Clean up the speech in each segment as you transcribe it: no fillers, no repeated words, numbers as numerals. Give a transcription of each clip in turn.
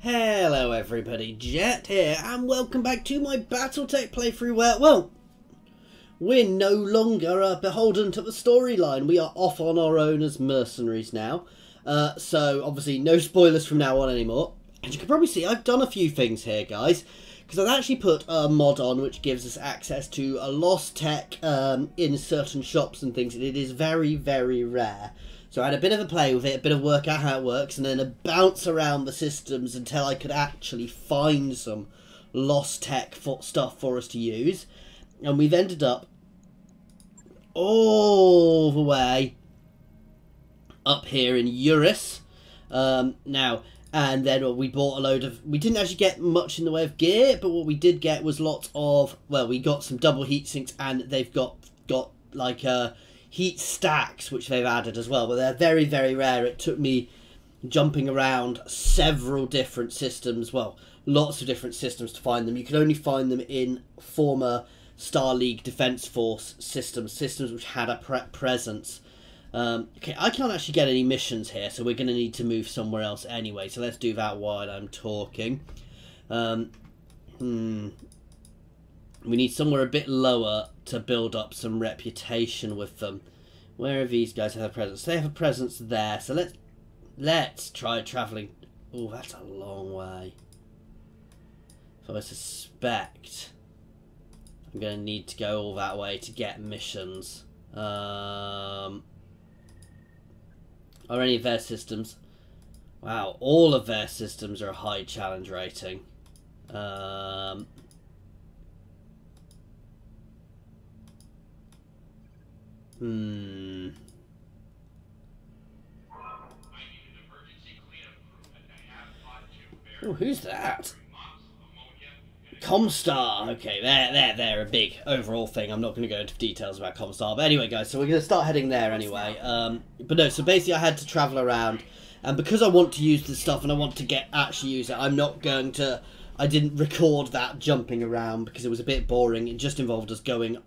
Hello everybody, Jet here, and welcome back to my Battletech playthrough where, well, we're no longer beholden to the storyline. We are off on our own as mercenaries now. So, obviously, no spoilers from now on anymore. As you can probably see, I've done a few things here, guys. Because I've actually put a mod on which gives us access to a lost tech in certain shops and things. And it is very, very rare. So I had a bit of a play with it, a bit of work out how it works, and then a bounce around the systems until I could actually find some lost tech stuff for us to use. And we've ended up all the way up here in Eurus. Now, and then we bought a load of... We didn't actually get much in the way of gear, but what we did get was lots of... Well, we got some double heat sinks, and they've got like... heat stacks, which they've added as well, but they're very, very rare. It took me jumping around several different systems, well, lots of different systems to find them. You can only find them in former Star League Defense Force systems which had a presence. Okay, I can't actually get any missions here, so we're going to need to move somewhere else anyway, so let's do that while I'm talking. We need somewhere a bit lower to build up some reputation with them. Where are these guys have a presence? They have a presence there, so let's try travelling. Oh, that's a long way. So I suspect I'm going to need to go all that way to get missions. Are any of their systems? Wow, all of their systems are a high challenge rating. Oh, who's that? Comstar. Okay, they're a big overall thing. I'm not going to go into details about Comstar. But anyway, guys, so we're going to start heading there anyway. But no, so basically I had to travel around. And because I want to use this stuff and I want to actually use it, I'm not going to... I didn't record that jumping around because it was a bit boring. It just involved us going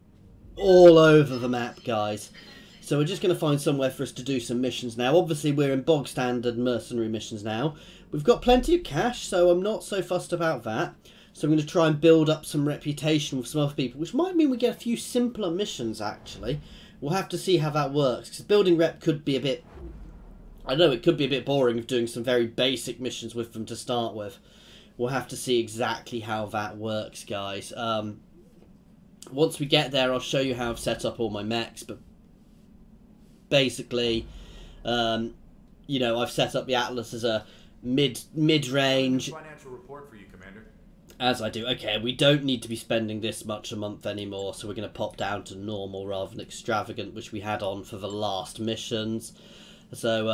all over the map, guys. So we're just going to find somewhere for us to do some missions now. Obviously, we're in bog standard mercenary missions now. We've got plenty of cash, so I'm not so fussed about that. So I'm going to try and build up some reputation with some other people, which might mean we get a few simpler missions, actually. We'll have to see how that works, because building rep could be a bit... I know it could be a bit boring of doing some very basic missions with them to start with. We'll have to see exactly how that works, guys. Once we get there, I'll show you how I've set up all my mechs, but basically, you know, I've set up the Atlas as a mid-range. Financial report for you, Commander. As I do. Okay, we don't need to be spending this much a month anymore, so we're going to pop down to normal rather than extravagant, which we had on for the last missions. So,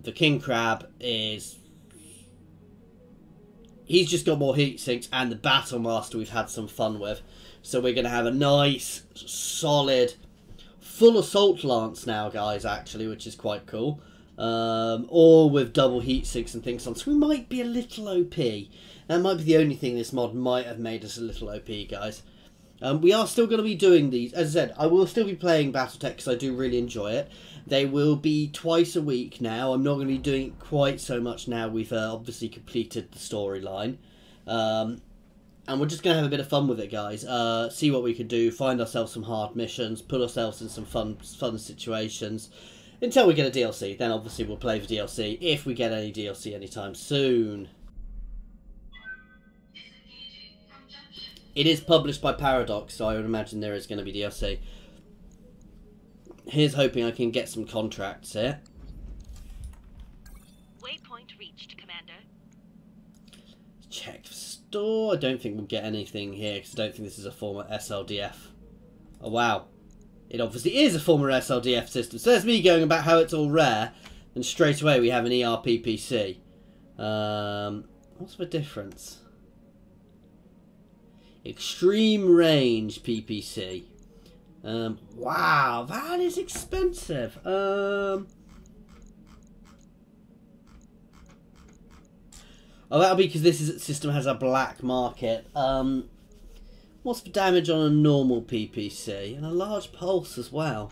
the King Crab is... He's just got more heat sinks, and the Battle Master we've had some fun with. So we're going to have a nice, solid, full assault lance now, guys, actually, which is quite cool. All with double heat sinks and things on. So we might be a little OP. That might be the only thing this mod might have made us a little OP, guys. We are still going to be doing these. As I said, I will still be playing Battletech because I do really enjoy it. They will be twice a week now. I'm not going to be doing it quite so much now. We've obviously completed the storyline. And we're just going to have a bit of fun with it, guys. See what we can do. Find ourselves some hard missions. Put ourselves in some fun situations. Until we get a DLC. Then obviously we'll play the DLC. If we get any DLC anytime soon. It is published by Paradox, so I would imagine there is going to be DLC. Here's hoping I can get some contracts here. Waypoint reached, Commander. Check the store. I don't think we'll get anything here because I don't think this is a former SLDF. Oh wow. It obviously is a former SLDF system. So there's me going about how it's all rare. And straight away we have an ERPPC. What's the difference? Extreme range PPC. Wow, that is expensive. Oh, that'll be because this system has a black market. What's the damage on a normal PPC? And a large pulse as well.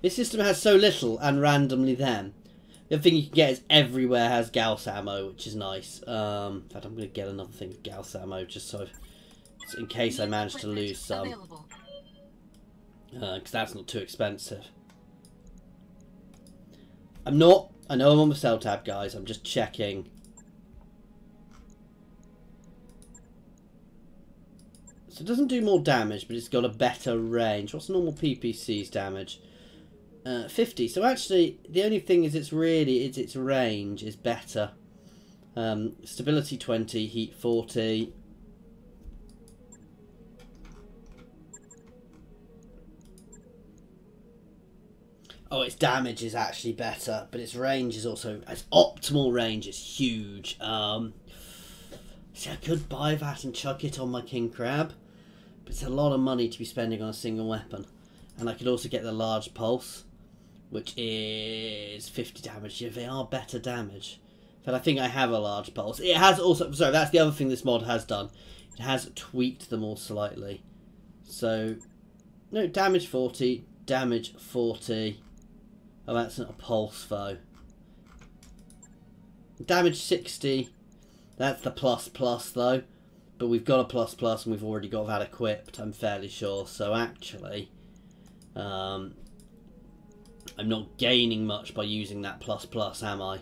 This system has so little and randomly then. The other thing you can get is everywhere has Gauss ammo, which is nice. In fact, I'm going to get another thing of Gauss ammo just so in case I manage to lose some. Because that's not too expensive. I know I'm on the sell tab, guys. I'm just checking. So it doesn't do more damage, but it's got a better range. What's normal PPC's damage? 50. So actually, the only thing is its range is better. Stability 20, heat 40. Oh, its damage is actually better, but its range is also... Its optimal range is huge. See, I could buy that and chuck it on my King Crab, but it's a lot of money to be spending on a single weapon. And I could also get the large pulse, which is 50 damage. Yeah, they are better damage. But I think I have a large pulse. It has also... Sorry, that's the other thing this mod has done. It has tweaked them all slightly. So, no, damage 40, damage 40... Oh, that's not a pulse, though. Damage 60. That's the plus, though. But we've got a plus, and we've already got that equipped, I'm fairly sure. So, actually, I'm not gaining much by using that plus, am I?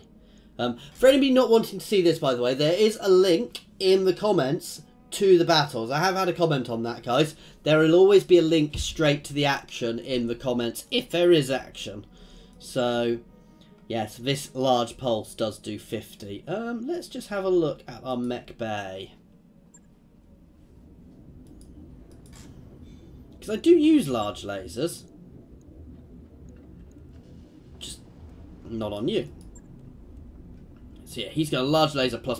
For anybody not wanting to see this, by the way, there is a link in the comments to the battles. I have had a comment on that, guys. There will always be a link straight to the action in the comments, if there is action. So, yes, this large pulse does do 50. Let's just have a look at our mech bay. Because I do use large lasers. Just not on you. So yeah, he's got a large laser plus,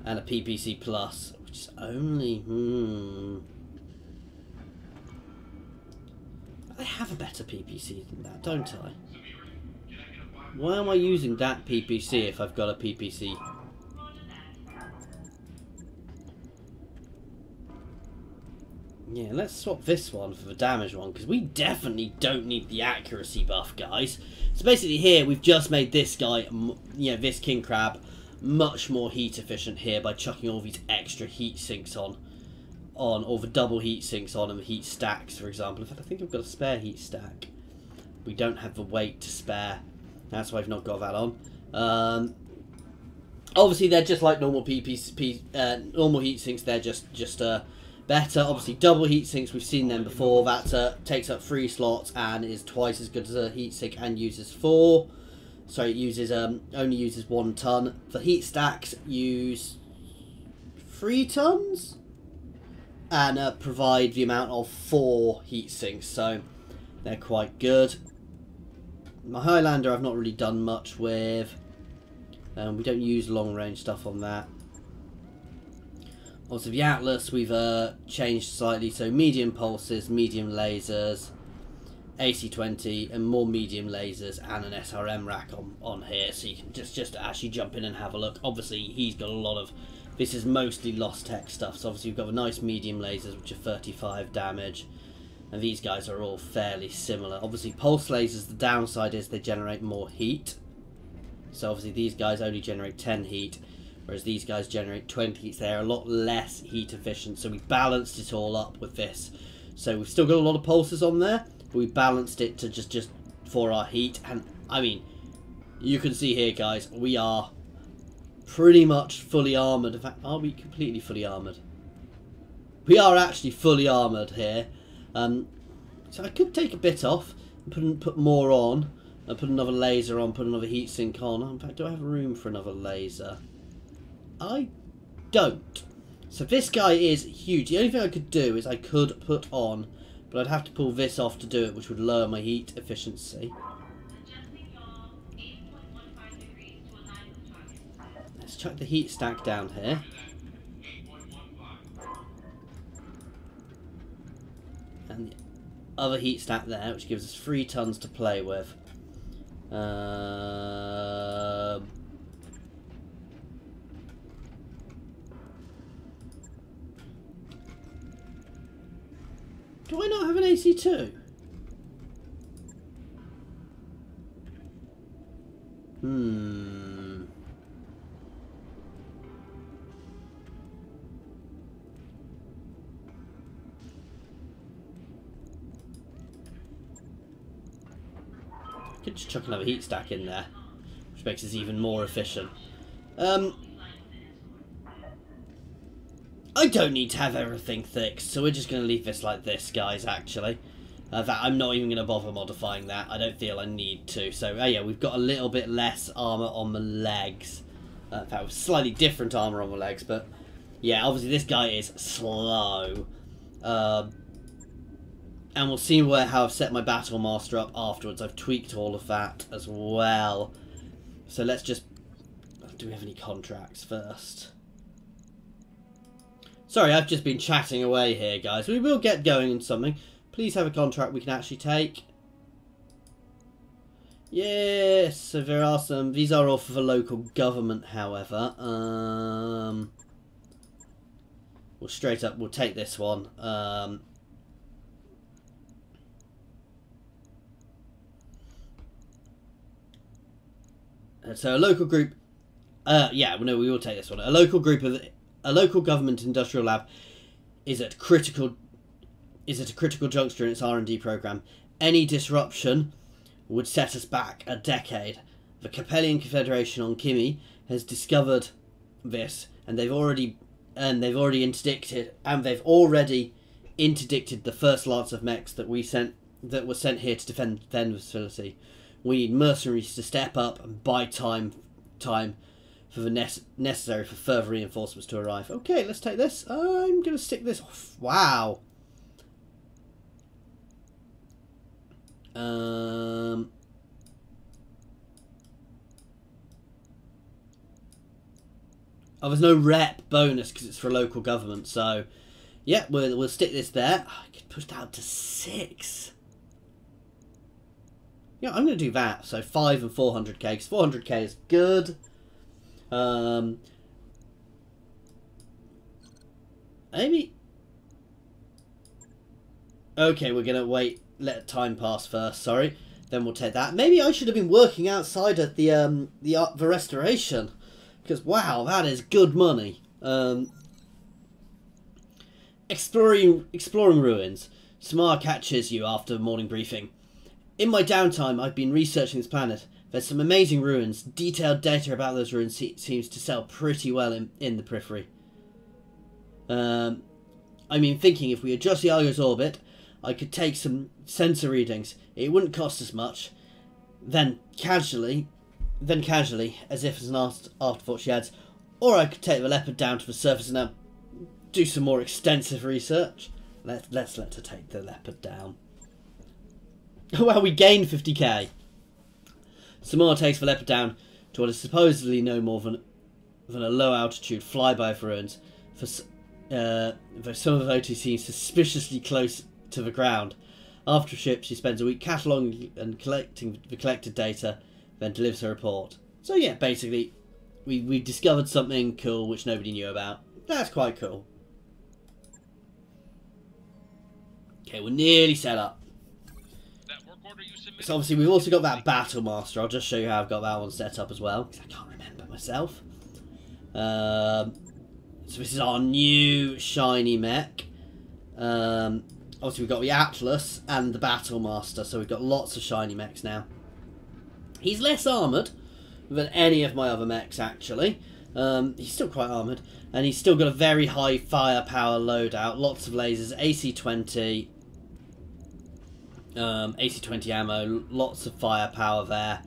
and a PPC plus, which is only... I have a better PPC than that, don't I? Why am I using that PPC if I've got a PPC? Yeah, let's swap this one for the damage one, because we definitely don't need the accuracy buff, guys. So basically here, we've just made this guy, you know, this King Crab, much more heat efficient here by chucking all these extra heat sinks on, or the double heat sinks on, and the heat stacks, for example. In fact, I think I've got a spare heat stack. We don't have the weight to spare. That's why I've not got that on. Obviously, they're just like normal normal heat sinks. They're just better. Obviously, double heat sinks, we've seen them before. That takes up 3 slots and is twice as good as a heat sink and uses 4. So it uses only uses 1 ton. The heat stacks use 3 tons and provide the amount of 4 heat sinks. So they're quite good. My Highlander I've not really done much with. We don't use long range stuff on that. Also the Atlas we've changed slightly, so medium pulses, medium lasers, AC-20 and more medium lasers and an SRM rack on here, so you can just actually jump in and have a look. Obviously he's got a lot of, this is mostly Lost Tech stuff, so obviously you've got the nice medium lasers which are 35 damage, and these guys are all fairly similar. Obviously pulse lasers, the downside is they generate more heat, so obviously these guys only generate 10 heat, whereas these guys generate 20 heat. They're a lot less heat efficient, so we balanced it all up with this. So we've still got a lot of pulses on there, but we balanced it to just for our heat. And I mean, you can see here, guys, we are pretty much fully armoured. In fact, are we completely fully armoured? We are actually fully armoured here. So I could take a bit off and put more on, and put another laser on, put another heatsink on. In fact, do I have room for another laser? I don't. So this guy is huge. The only thing I could do is I could put on, but I'd have to pull this off to do it, which would lower my heat efficiency. Let's chuck the heat stack down here. And the other heat stack there, which gives us 3 tons to play with. Do I not have an AC2? Hmm. Could just chuck another heat stack in there, which makes us even more efficient. I don't need to have everything fixed, so we're just going to leave this like this, guys, actually. That I'm not even going to bother modifying that. I don't feel I need to. So, yeah, we've got a little bit less armour on the legs. In fact, slightly different armour on the legs, but... yeah, obviously this guy is slow. And we'll see how I've set my Battle Master up afterwards. I've tweaked all of that as well. So let's just... do we have any contracts first? Sorry, I've just been chatting away here, guys. We will get going on something. Please have a contract we can actually take. Yes, so there are some... these are all for the local government, however. We'll straight up, we'll take this one. So a local group... yeah, no, we will take this one. A local group of... a local government industrial lab is at a critical juncture in its R&D program. Any disruption would set us back a decade. The Capellian Confederation on Kimi has discovered this, and they've already interdicted the first lots of mechs that were sent here to defend the facility. We need mercenaries to step up and buy time for the necessary for further reinforcements to arrive. Okay, let's take this. I'm going to stick this off. Wow. Oh, there's no rep bonus because it's for local government. So, yeah, we'll stick this there. Oh, I could push that up to 6. Yeah, I'm going to do that. So 5 and 400k, because 400k is good. Maybe. Okay, we're gonna wait. Let time pass first. Sorry. Then we'll take that. Maybe I should have been working outside at the restoration, because wow, that is good money. Exploring ruins. Samar catches you after morning briefing. In my downtime, I've been researching this planet. There's some amazing ruins. Detailed data about those ruins seems to sell pretty well in the periphery. I mean, thinking if we adjust the Argo's orbit, I could take some sensor readings. It wouldn't cost us much. Then casually, as if as an afterthought, she adds, or I could take the leopard down to the surface and do some more extensive research. Let's let her take the leopard down. Well, we gained 50k. Samar takes the leopard down to what is supposedly no more than a low-altitude flyby of ruins, though some of the OT seems suspiciously close to the ground. After a ship, she spends a week cataloguing and collecting the collected data, then delivers her report. So yeah, basically, we discovered something cool which nobody knew about. That's quite cool. Okay, we're nearly set up. So obviously we've also got that Battle Master. I'll just show you how I've got that one set up as well, because I can't remember myself. So this is our new shiny mech. Obviously we've got the Atlas and the Battle Master, so we've got lots of shiny mechs now. He's less armoured than any of my other mechs, actually. He's still quite armoured, and he's still got a very high firepower loadout, lots of lasers, AC-20... AC-20 ammo, lots of firepower there,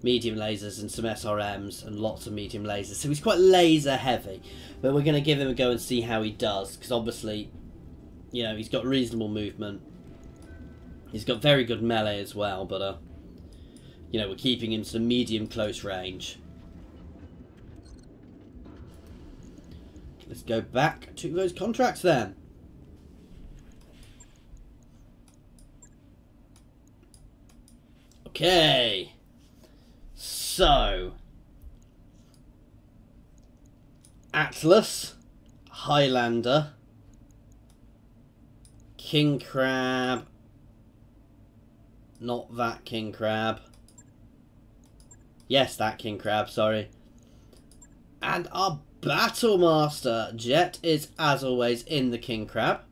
medium lasers and some SRMs and lots of medium lasers. So he's quite laser heavy, but we're going to give him a go and see how he does, because obviously, you know, he's got reasonable movement. He's got very good melee as well, but you know, we're keeping him to medium close range. Let's go back to those contracts then. Okay, so Atlas, Highlander, King Crab, not that King Crab, Yes, that king crab, sorry. And our Battlemaster jet is, as always, in the king crab.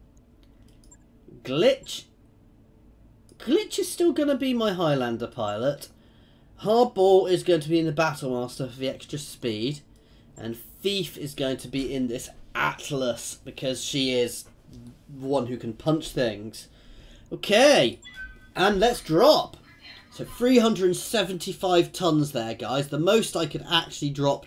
Glitch is still going to be my Highlander pilot. Hardball is going to be in the Battlemaster for the extra speed. And Thief is going to be in this Atlas because she is one who can punch things. Okay, and let's drop. So 375 tons there, guys. The most I could actually drop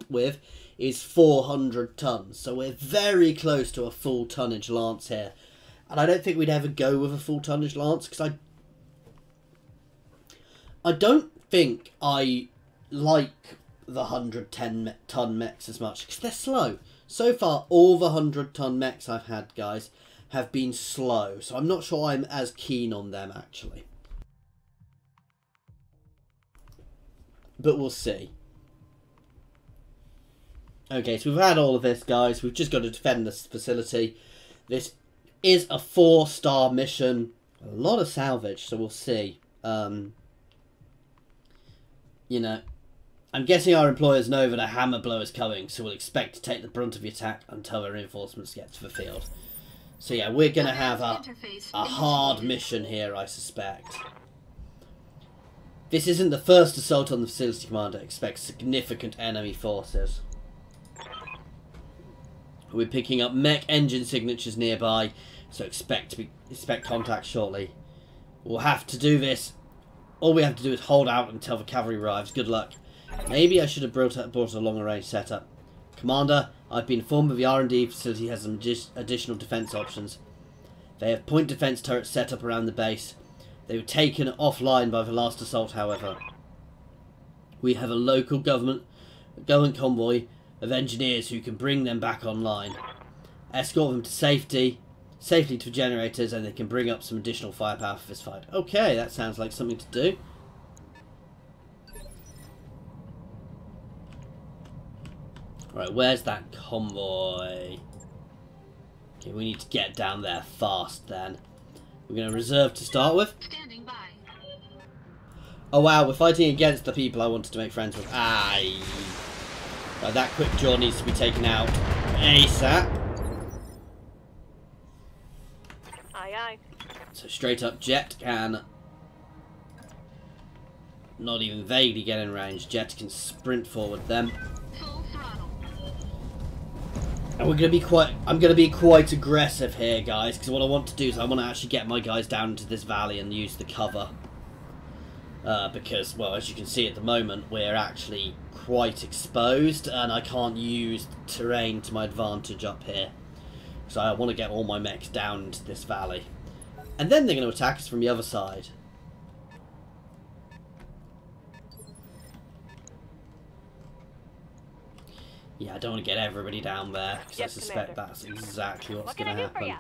with is 400 tons. So we're very close to a full tonnage lance here. And I don't think we'd ever go with a full tonnage lance because I don't think I like the 110 ton mechs as much because they're slow. So far, all the 100-ton mechs I've had, guys, have been slow. So I'm not sure I'm as keen on them, actually. But we'll see. Okay, so we've had all of this, guys. We've just got to defend this facility. This is a 4-star mission. A lot of salvage, so we'll see. You know, I'm guessing our employers know that a hammer blow is coming, so we'll expect to take the brunt of the attack until the reinforcements get to the field. So yeah, we're going to have a hard mission here, I suspect. This isn't the first assault on the facility, Commander. Expect significant enemy forces. We're picking up mech engine signatures nearby, so expect contact shortly. We'll have to do this. All we have to do is hold out until the cavalry arrives. Good luck. Maybe I should have brought a longer range setup. Commander, I've been informed that the R&D facility has some additional defence options. They have point defence turrets set up around the base. They were taken offline by the last assault, however. We have a local government convoy of engineers who can bring them back online. Escort them to safely to generators, and they can bring up some additional firepower for this fight. Okay, that sounds like something to do. Right, where's that convoy? Okay, we need to get down there fast then. We're going to reserve to start with. Standing by. Oh wow, we're fighting against the people I wanted to make friends with. Aye. Right, that quick jaw needs to be taken out ASAP. Aye, aye. So straight up jet can not even vaguely get in range. Jet can sprint forward them. Full throttle. And we're going to be I'm going to be quite aggressive here, guys, because what I want to do is I want to actually get my guys down into this valley and use the cover. Because, well, as you can see at the moment, we're actually quite exposed, and I can't use the terrain to my advantage up here. So I want to get all my mechs down into this valley. And then they're going to attack us from the other side. Yeah, I don't want to get everybody down there, because I suspect that's exactly what's going to happen.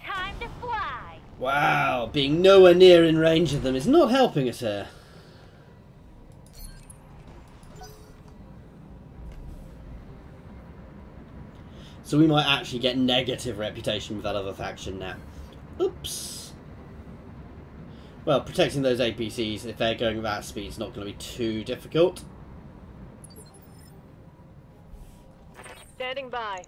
Time to fly. Wow, being nowhere near in range of them is not helping us here. So we might actually get negative reputation with that other faction now. Oops. Well, protecting those APCs, if they're going at that speed, is not going to be too difficult. Standing by.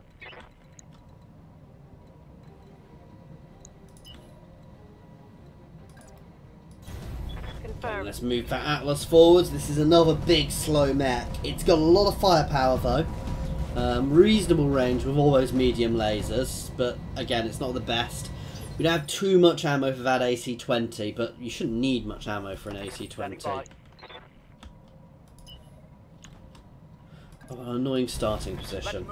Confirmed. Let's move that Atlas forwards. This is another big slow mech. It's got a lot of firepower though. Reasonable range with all those medium lasers, but again, it's not the best. We don't have too much ammo for that AC-20, but you shouldn't need much ammo for an AC-20. Oh, an annoying starting position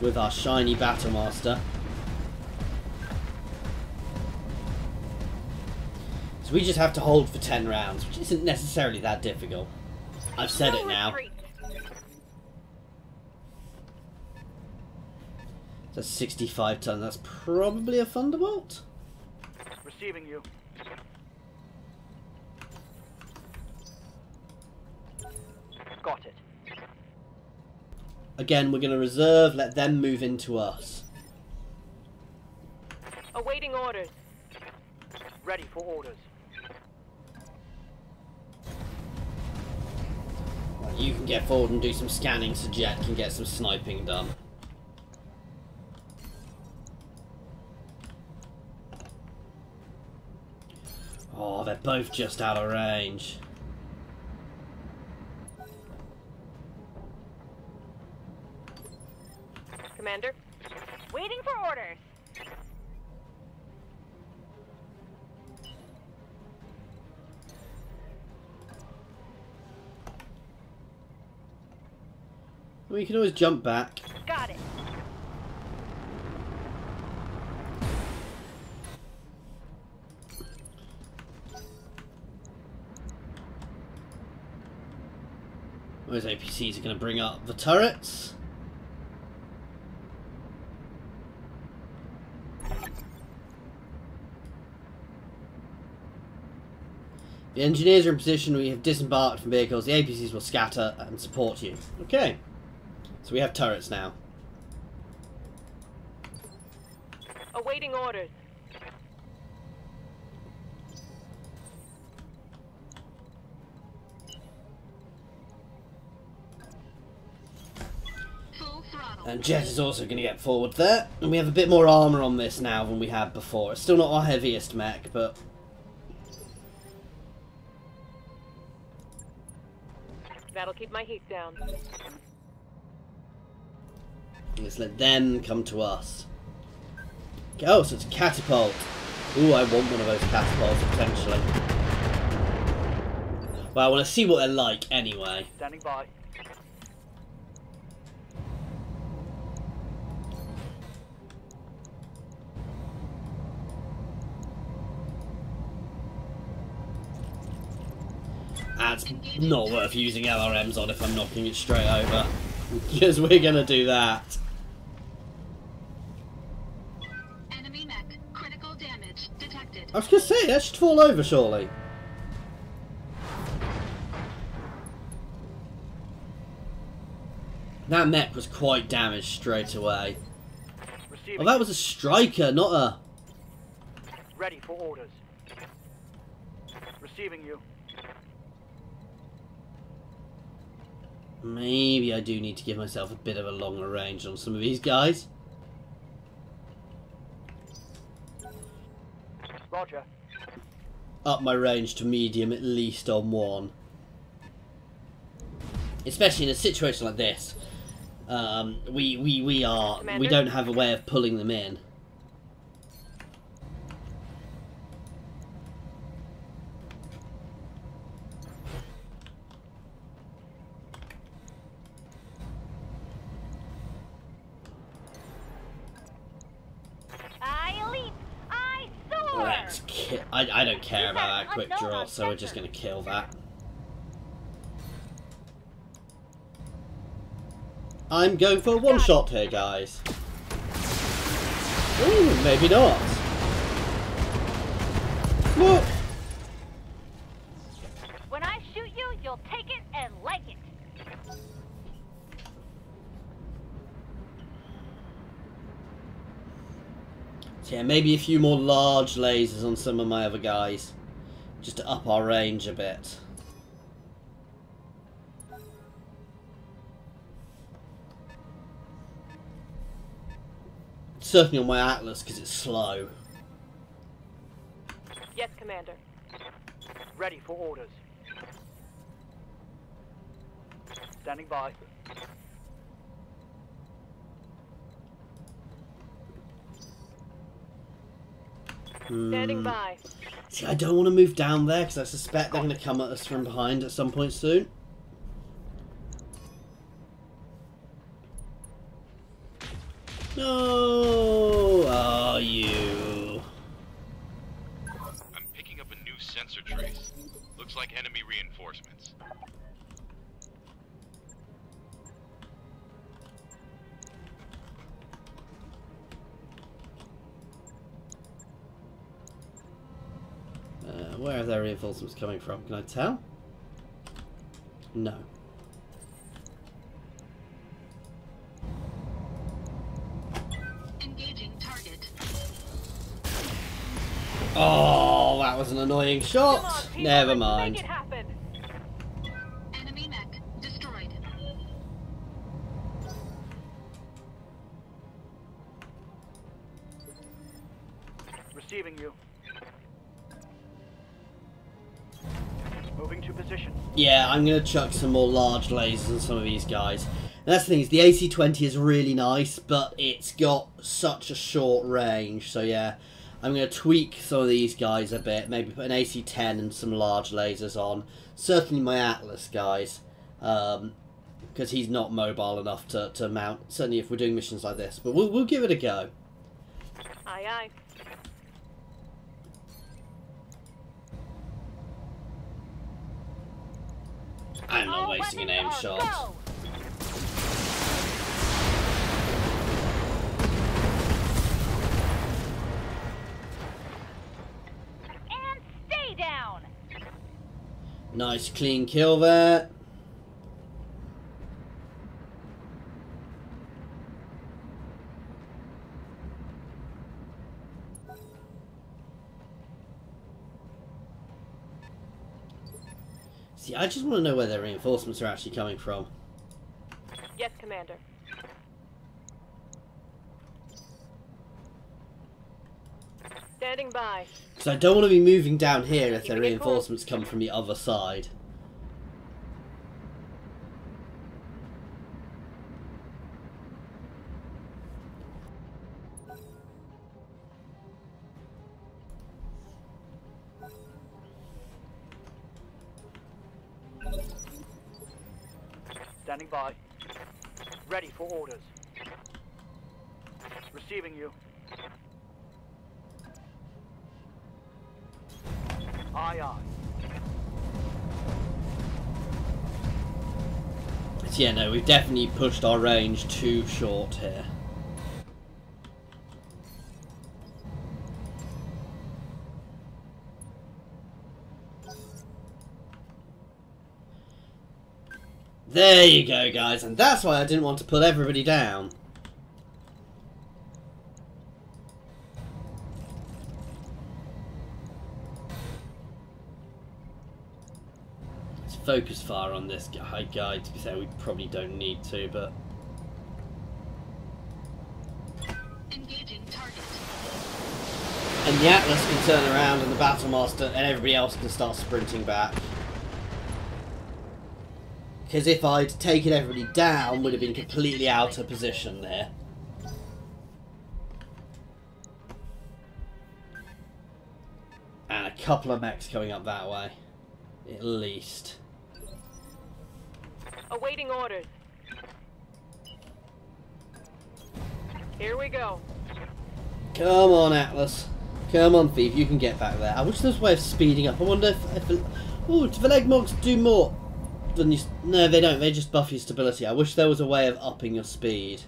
with our shiny Battlemaster. So we just have to hold for 10 rounds, which isn't necessarily that difficult. I've said it now. That's 65 ton. That's probably a Thunderbolt. Receiving you. Got it. Again, we're going to reserve, let them move into us. Awaiting orders. Ready for orders. You can get forward and do some scanning so Jet can get some sniping done. Oh, they're both just out of range. Commander. Waiting for orders. We can always jump back. Got it. Those APCs are going to bring up the turrets. The engineers are in position. We have disembarked from vehicles. The APCs will scatter and support you. Okay. So we have turrets now. Awaiting orders. And Jet is also going to get forward there. And we have a bit more armour on this now than we had before. It's still not our heaviest mech, but... That'll keep my heat down. let's let them come to us. Oh, so it's a catapult. Ooh, I want one of those catapults, potentially. Well, I want to see what they're like, anyway. Standing by. That's not worth using LRMs on if I'm knocking it straight over. Because we're going to do that. Enemy mech. Critical damage detected. I was going to say, that should fall over, surely. That mech was quite damaged straight away. Receiving. Oh, that was a striker, not a... Ready for orders. Receiving you. Maybe I do need to give myself a bit of a longer range on some of these guys. Roger. Up my range to medium at least on one. Especially in a situation like this. We don't have a way of pulling them in. I don't care about that quick draw, so we're just going to kill that. I'm going for a one shot here, guys. Ooh, maybe not. What? When I shoot you, you'll take it and like it. So yeah, maybe a few more large lasers on some of my other guys. Just to up our range a bit. Certainly on my Atlas, because it's slow. Yes, Commander. Ready for orders. Standing by. Standing by. See, I don't want to move down there because I suspect they're going to come at us from behind at some point soon. No, are you? I'm picking up a new sensor trace. Looks like enemy reinforcements. Where are their reinforcements coming from? Can I tell? No. Oh, that was an annoying Come shot. on, team, Never let's mind. Make it happen. Enemy mech destroyed. Receiving you. Moving to position. Yeah, I'm going to chuck some more large lasers on some of these guys. And that's the thing, is the AC-20 is really nice, but it's got such a short range. So yeah, I'm going to tweak some of these guys a bit. Maybe put an AC-10 and some large lasers on. Certainly my Atlas guys. Because he's not mobile enough to mount. Certainly if we're doing missions like this. But we'll give it a go. Aye, aye. I'm not All wasting an weapons aim are shot. go. And stay down. Nice clean kill there. See, I just want to know where their reinforcements are actually coming from. Yes, Commander. Standing by. Because I don't want to be moving down here if their Keeping it close. reinforcements come from the other side. Standing by. Ready for orders. Receiving you. Aye, aye. So yeah, no, we've definitely pushed our range too short here. There you go, guys, and that's why I didn't want to pull everybody down. Let's focus fire on this guy. To be fair, we probably don't need to, but... Engaging target. And the Atlas can turn around, and the Battlemaster and everybody else can start sprinting back. Because if I'd taken everybody down, would have been completely out of position there. And a couple of mechs coming up that way. At least. Awaiting orders. Here we go. Come on, Atlas. Come on, Thief. You can get back there. I wish there was a way of speeding up. I wonder if ooh, do the leg mods do more? No, they don't. They just buff your stability. I wish there was a way of upping your speed.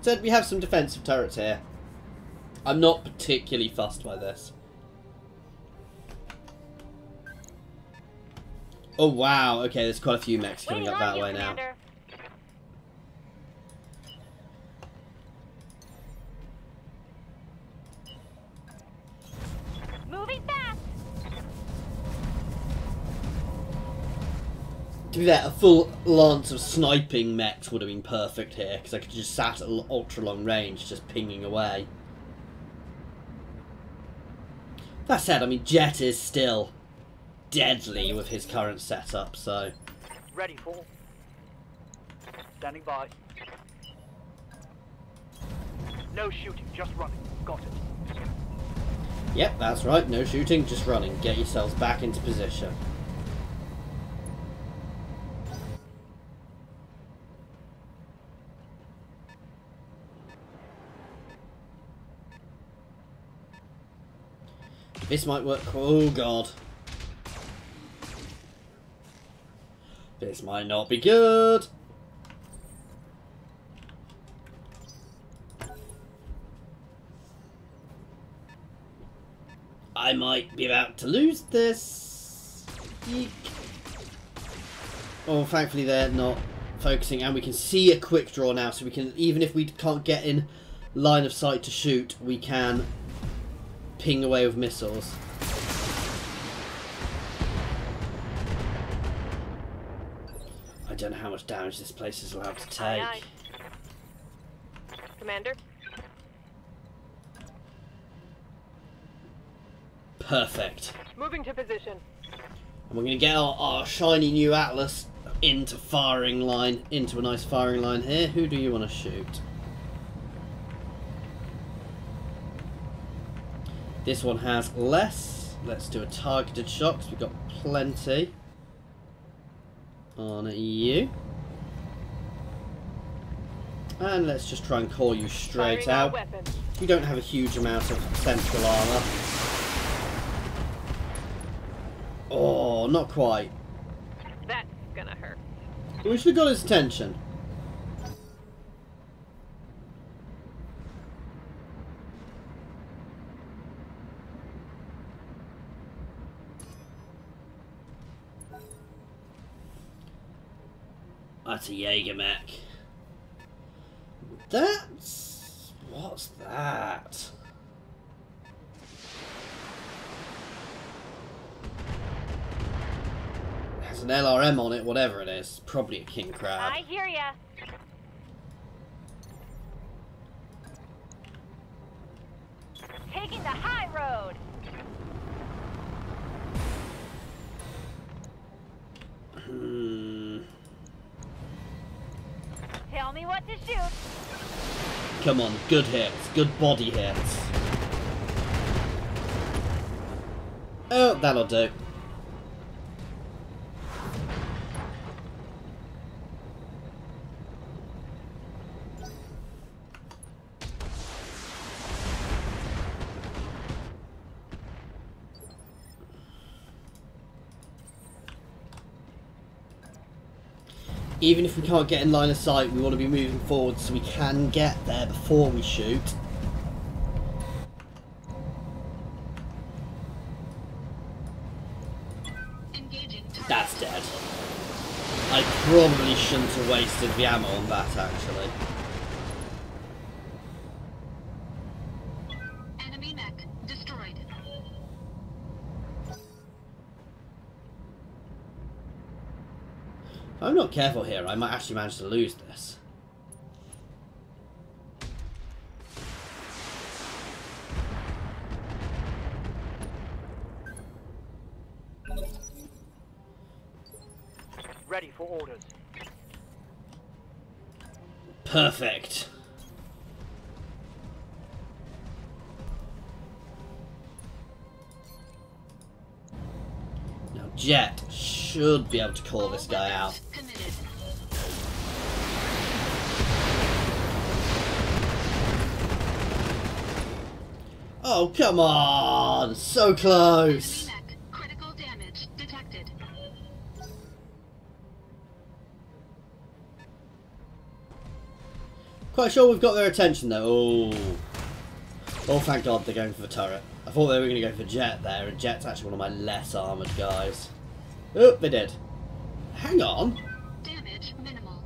So we have some defensive turrets here. I'm not particularly fussed by this. Oh wow, okay, there's quite a few mechs coming up that way now. Commander. Moving fast. To be fair, a full lance of sniping mechs would have been perfect here, because I could just sat at ultra long range, just pinging away. That said, I mean, Jet is still deadly with his current setup, so... Ready for. Standing by. No shooting, just running. Got it. Yep, that's right, no shooting, just running. Get yourselves back into position. This might work. Oh god. This might not be good. I might be about to lose this. Eek. Oh, thankfully they're not focusing, and we can see a quick draw now, so we can, even if we can't get in line of sight to shoot, we can ping away with missiles. I don't know how much damage this place is allowed to take. Aye, aye. Commander? Perfect. Moving to position. And we're going to get our shiny new Atlas into firing line, into a nice firing line here. Who do you want to shoot? This one has less. Let's do a targeted shot because we've got plenty on you. And let's just try and call you straight Firing our out. weapon. We don't have a huge amount of central armour. Oh, not quite. That's gonna hurt. We should have got his attention. That's a Jaeger mech. That's... what's that? It has an LRM on it, whatever it is. Probably a king crab. I hear ya. Taking the high road. Tell me what to shoot. Come on, good hits. Good body hits. Oh, that'll do. Even if we can't get in line of sight, we want to be moving forward so we can get there before we shoot. Engaging target. That's dead. I probably shouldn't have wasted the ammo on that, actually. Enemy mech destroyed. If I'm not careful here, I might actually manage to lose this. Ready for orders. Perfect. Now Jet should be able to call this guy out. Committed. Oh, come on! So close! Enemy mech. Critical damage detected. Quite sure we've got their attention though. Oh. Oh, thank God they're going for the turret. I thought they were going to go for Jet there, and Jet's actually one of my less armoured guys. Oh, they did. Hang on. Damage minimal.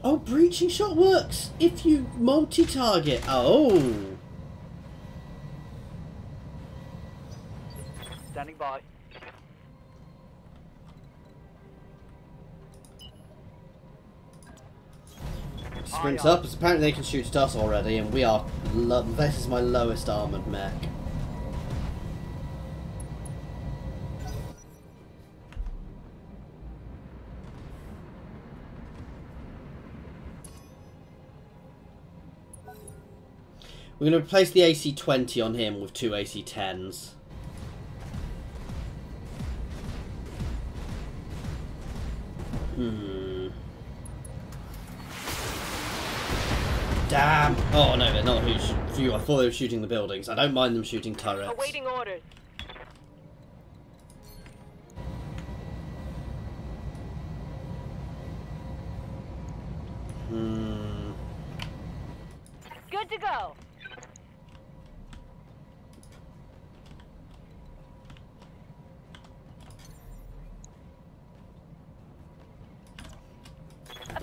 Oh, breaching shot works if you multi-target. Oh. Standing by. Sprint up, as apparently they can shoot at us already, and we are... this is my lowest armoured mech. We're going to replace the AC-20 on him with two AC-10s. Damn! Oh no, they're not who I thought they were shooting the buildings. I don't mind them shooting turrets. Awaiting orders. Good to go.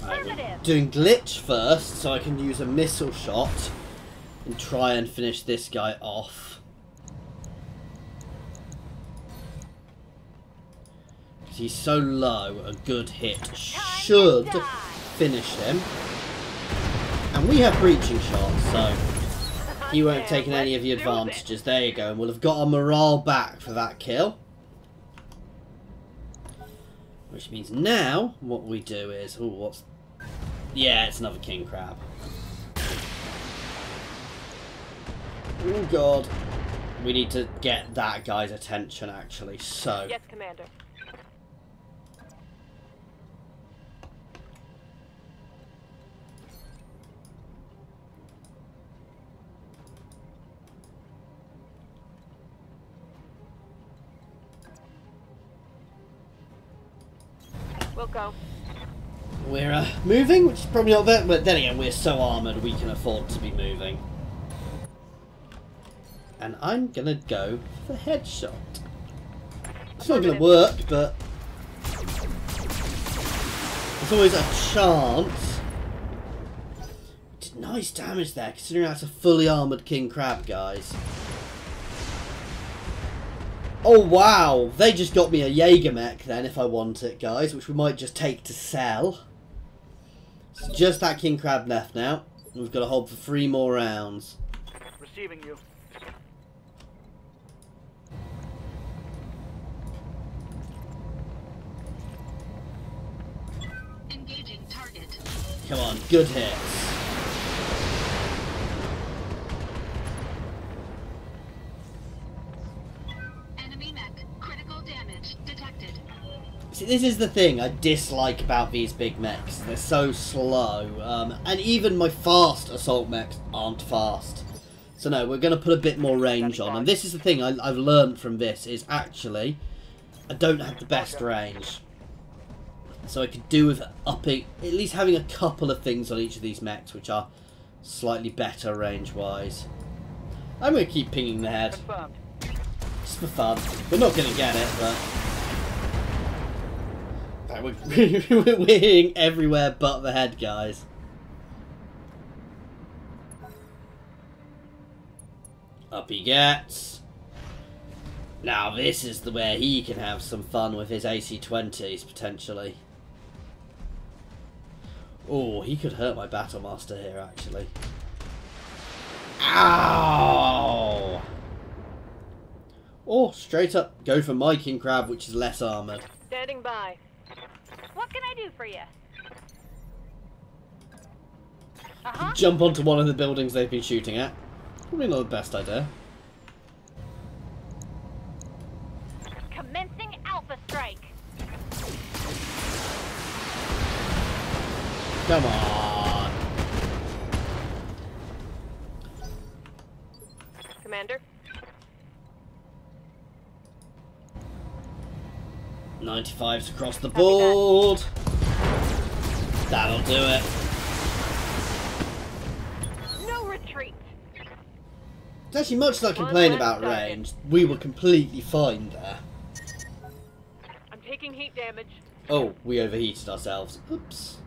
Right, Affirmative. doing glitch first, so I can use a missile shot and try and finish this guy off. Because he's so low, a good hit should finish him. And we have breaching shots, so he won't take any of the advantages. There you go, and we'll have got our morale back for that kill. Which means now, what we do is... Oh, what's... Yeah, it's another king crab. Oh, God. We need to get that guy's attention, actually, so... Yes, Commander. We'll go. We're moving, which is probably not that, but then again, we're so armoured we can afford to be moving. And I'm gonna go for the headshot. It's not gonna work, but there's always a chance. Did nice damage there, considering that's a fully armoured king crab, guys. Oh wow, they just got me a Jaeger mech then if I want it, guys, which we might just take to sell. It's just that king crab left now. We've got to hold for 3 more rounds. Receiving you. Engaging target. Come on, good hits. Enemy mech. Critical damage detected. See, this is the thing I dislike about these big mechs. They're so slow. And even my fast assault mechs aren't fast. So no, we're going to put a bit more range on. And this is the thing I've learned from this, is actually I don't have the best range. So I could do with upping, at least having a couple of things on each of these mechs which are slightly better range-wise. I'm going to keep pinging the head. Confirmed. Just for fun. We're not going to get it, but... We're hitting everywhere but the head, guys. Up he gets. Now this is where he can have some fun with his AC-20s, potentially. Oh, he could hurt my Battlemaster here, actually. Ow! Or, straight up, go for my King Crab, which is less armoured. Standing by. What can I do for you? Jump onto one of the buildings they've been shooting at. Probably not the best idea. Commencing Alpha Strike. Come on. Commander. 95s across the board. That'll do it. No retreat. It's actually much as I complain about range, we were completely fine there. I'm taking heat damage. Oh, we overheated ourselves. Oops.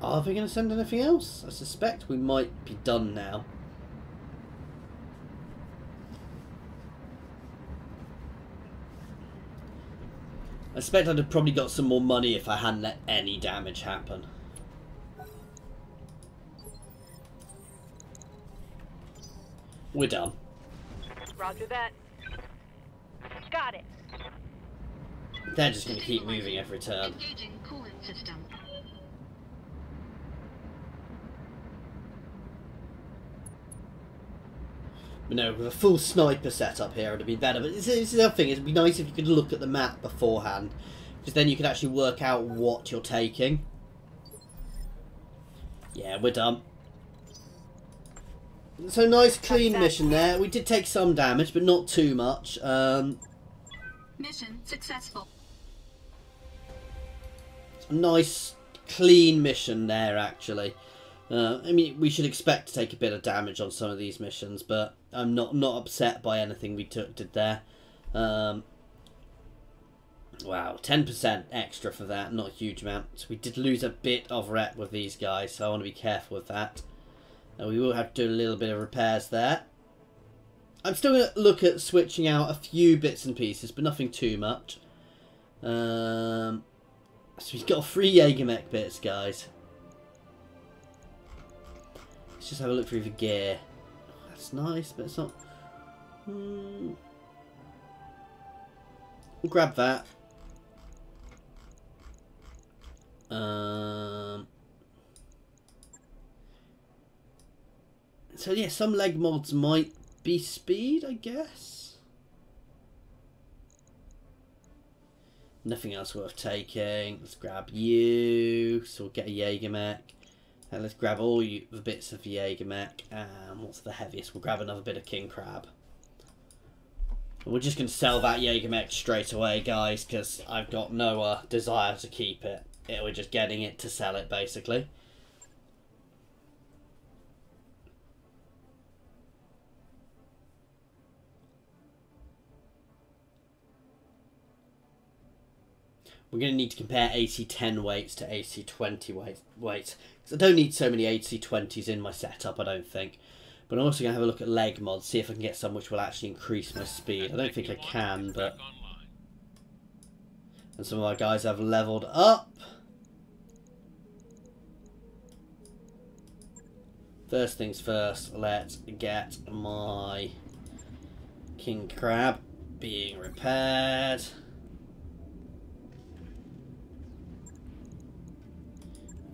Are they going to send anything else? I suspect we might be done now. I suspect I'd have probably got some more money if I hadn't let any damage happen. We're done. Roger that. Got it. They're just going to keep moving every turn. Engaging coolant system. But no, with a full sniper setup here, it'd be better. But this is the other thing, it'd be nice if you could look at the map beforehand. Because then you could actually work out what you're taking. Yeah, we're done. So nice clean mission there. We did take some damage, but not too much. Mission successful. A nice clean mission there, actually. I mean, we should expect to take a bit of damage on some of these missions, but I'm not upset by anything we did there. Wow, 10% extra for that, not a huge amount. So we did lose a bit of rep with these guys, so I want to be careful with that. And we will have to do a little bit of repairs there. I'm still going to look at switching out a few bits and pieces, but nothing too much. So we've got 3 Jägermech bits, guys. Let's just have a look through the gear. That's nice, but it's not... We'll grab that. So yeah, some leg mods might be speed, I guess. Nothing else worth taking. Let's grab you. So we'll get a Jägermech. And let's grab all the bits of the Jägermech. And what's the heaviest? We'll grab another bit of King Crab. And we're just going to sell that Jägermech straight away, guys, because I've got no desire to keep it. We're just getting it to sell it, basically. We're going to need to compare AC-10 weights to AC-20 weights. Because I don't need so many AC-20s in my setup, I don't think. But I'm also going to have a look at leg mods, see if I can get some which will actually increase my speed. I don't think I can, but... And some of our guys have leveled up. First things first, let's get my King Crab being repaired.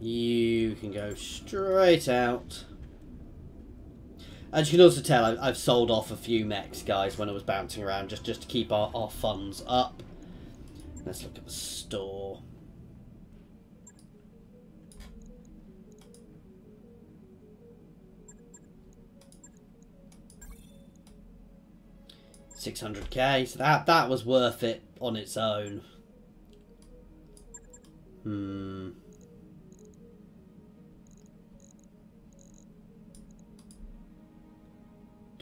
You can go straight out. As you can also tell, I've sold off a few mechs, guys, when I was bouncing around, just to keep our funds up. Let's look at the store. $600k, so that was worth it on its own. Do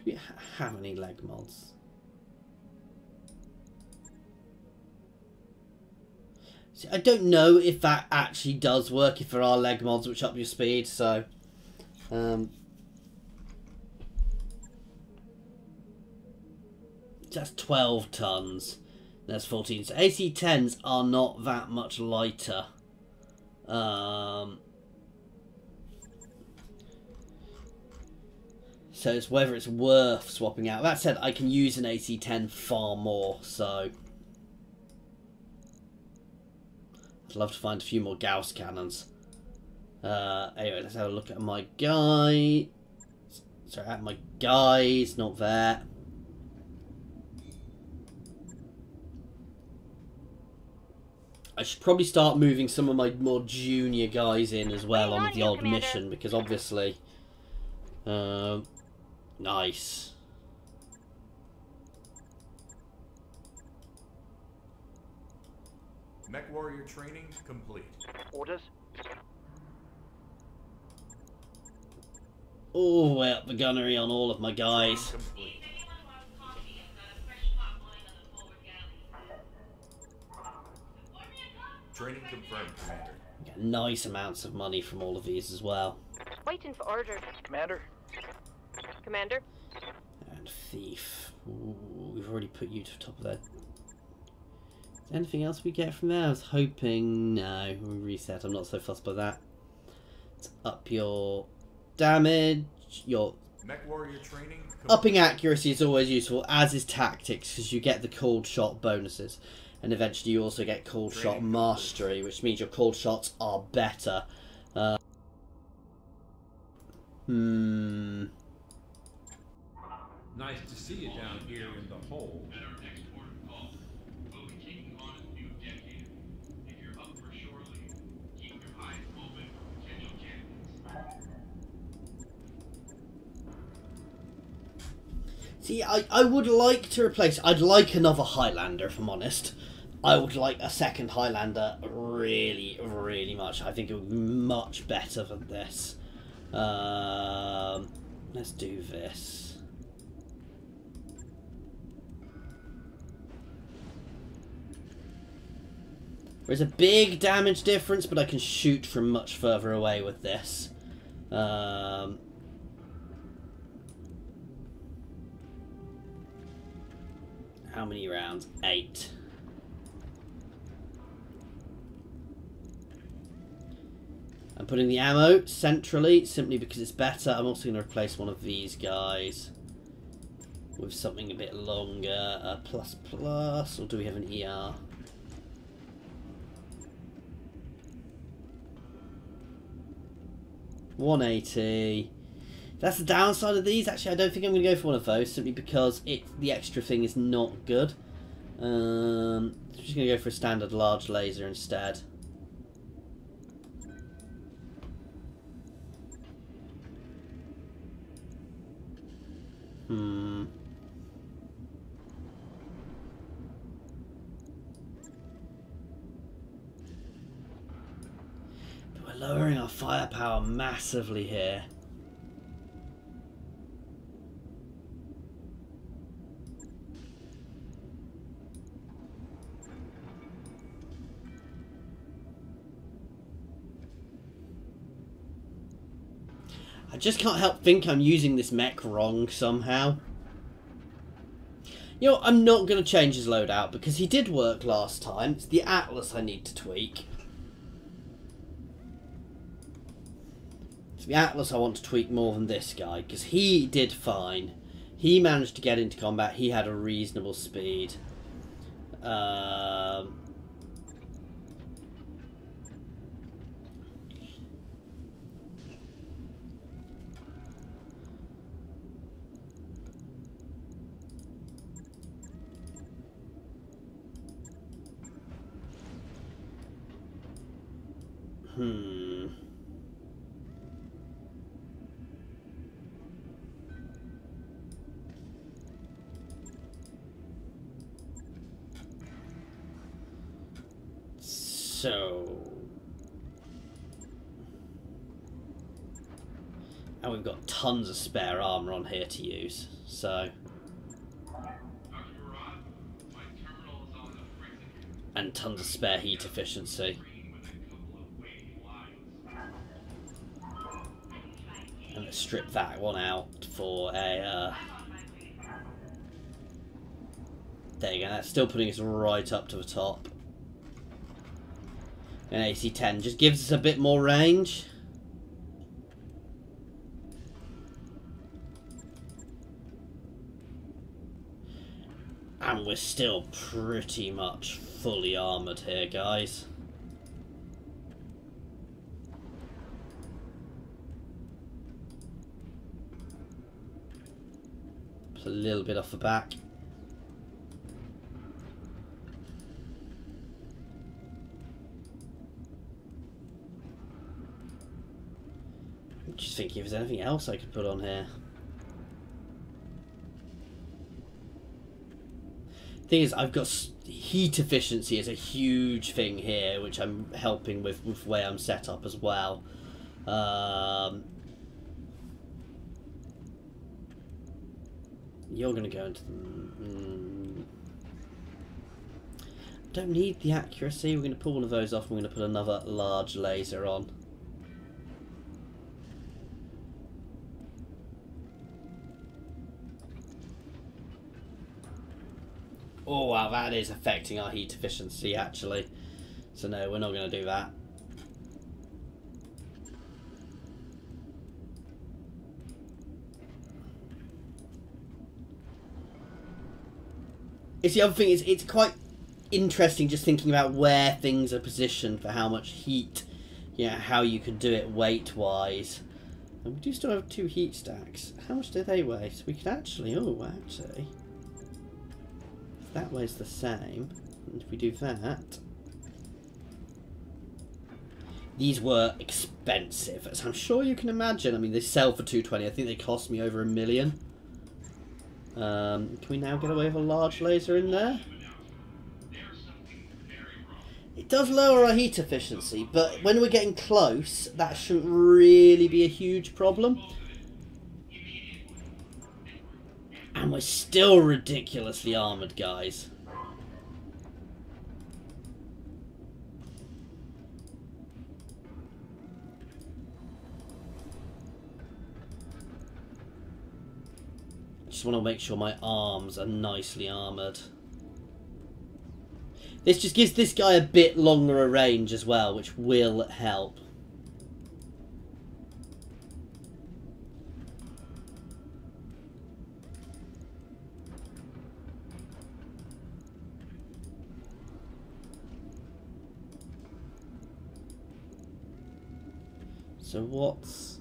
we have any leg mods? See, I don't know if that actually does work, if there are leg mods which up your speed, so... That's 12 tons. That's 14. So AC-10s are not that much lighter. So it's whether it's worth swapping out. That said, I can use an AC-10 far more, so... I'd love to find a few more Gauss cannons. Anyway, let's have a look at my guy. Sorry, at my guys, not there. I should probably start moving some of my more junior guys in as well on the old mission, because obviously... nice. MechWarrior training complete. Orders? Oh, way up the gunnery on all of my guys. Complete. Training confirmed, Commander. Get nice amounts of money from all of these as well. Waiting for orders. Commander? Commander? And thief. Ooh, we've already put you to the top of that. Anything else we get from there? I was hoping... No, we reset. I'm not so fussed by that. Let's up your damage. Your MechWarrior training complete. upping accuracy is always useful, as is tactics, because you get the cold shot bonuses. And eventually you also get cold shot mastery, which means your cold shots are better. Nice to see you down here in the hole. At our next port of call, we'll be taking on a new decade. If you're up for shore leave, keep your eyes open for potential candidates. See, I would like to replace... I'd like another Highlander, if I'm honest. I would like a second Highlander really, really much. I think it would be much better than this. Let's do this. There's a big damage difference, but I can shoot from much further away with this. How many rounds? 8. I'm putting the ammo centrally, simply because it's better. I'm also going to replace one of these guys with something a bit longer. A plus plus, or do we have an ER? $180. That's the downside of these. Actually, I don't think I'm going to go for one of those, simply because the extra thing is not good. I'm just going to go for a standard large laser instead. But we're lowering our firepower massively here. I just can't help think I'm using this mech wrong somehow. You know, I'm not going to change his loadout because he did work last time. It's the Atlas I need to tweak. It's the Atlas I want to tweak more than this guy because he did fine. He managed to get into combat. He had a reasonable speed. So, and we've got tons of spare armor on here to use. So, and tons of spare heat efficiency. And let's strip that one out for a. There you go. That's still putting us right up to the top. An AC-10 just gives us a bit more range. And we're still pretty much fully armoured here, guys. Just a little bit off the back. Just thinking if there's anything else I could put on here. Thing is, I've got heat efficiency is a huge thing here, which I'm helping with the way I'm set up as well. You're going to go into the... Don't need the accuracy. We're going to pull one of those off and we're going to put another large laser on. Oh wow, that is affecting our heat efficiency actually. So no, we're not going to do that. It's the other thing, it's quite interesting just thinking about where things are positioned for how much heat, how you can do it weight-wise. And we do still have 2 heat stacks. How much do they weigh? So we could actually, that weighs the same. And if we do that... These were expensive, as I'm sure you can imagine. I mean, they sell for $220. I think they cost me over $1 million. Can we now get away with a large laser in there? It does lower our heat efficiency, but when we're getting close, that shouldn't really be a huge problem. And we're still ridiculously armoured, guys. just want to make sure my arms are nicely armoured. This just gives this guy a bit longer a range as well, which will help. So what's...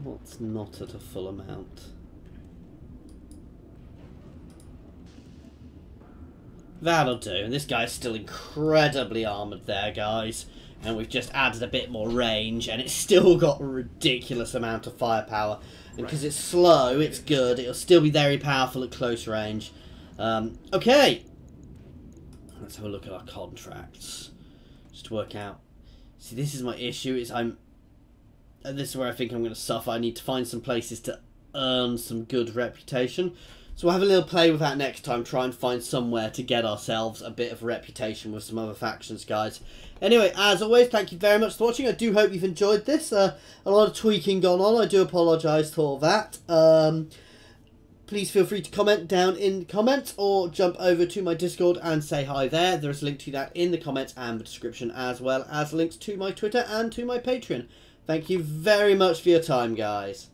What's not at a full amount? That'll do. This guy's still incredibly armoured there, guys. And we've just added a bit more range, and it's still got a ridiculous amount of firepower. And because it's slow, it's good. It'll still be very powerful at close range. Okay. Let's have a look at our contracts. Just to work out. See, this is my issue. This is where I think I'm going to suffer. I need to find some places to earn some good reputation. So we'll have a little play with that next time. Try and find somewhere to get ourselves a bit of reputation with some other factions, guys. Anyway, as always, thank you very much for watching. I do hope you've enjoyed this. A lot of tweaking gone on. I do apologise for that. Please feel free to comment down in the comments or jump over to my Discord and say hi there. There is a link to that in the comments and the description, as well as links to my Twitter and to my Patreon. Thank you very much for your time, guys.